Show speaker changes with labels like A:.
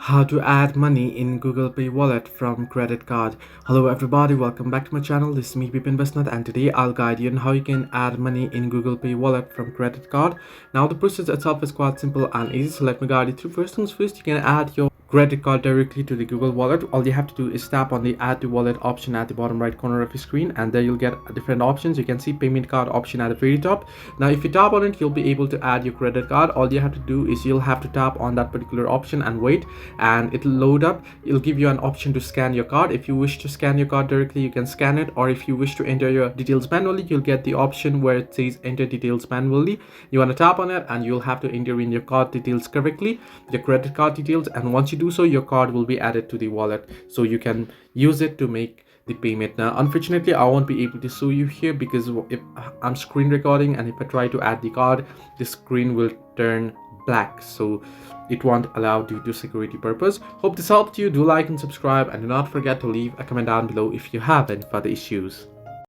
A: How to add money in Google Pay wallet from credit card. Hello everybody, welcome back to my channel. This is me Bipin Basnath, and today I'll guide you on how you can add money in Google Pay wallet from credit card. Now the process itself is quite simple and easy, so let me guide you through. First things first, you can add your credit card directly to the Google wallet. All you have to do is tap on the add to wallet option at the bottom right corner of your screen, and there you'll get different options. You can see payment card option at the very top. Now if you tap on it, you'll be able to add your credit card. All you have to do is you'll have to tap on that particular option and wait, and it'll load up. It'll give you an option to scan your card. If you wish to scan your card directly, you can scan it, or if you wish to enter your details manually, you'll get the option where it says enter details manually. You want to tap on it and you'll have to enter in your card details correctly, your credit card details, and once you do so, your card will be added to the wallet so you can use it to make the payment. Now unfortunately I won't be able to show you here because if I'm screen recording, and if I try to add the card, the screen will turn black, so it won't allow due to security purpose. Hope this helped you. Do like and subscribe, and do not forget to leave a comment down below if you have any further issues.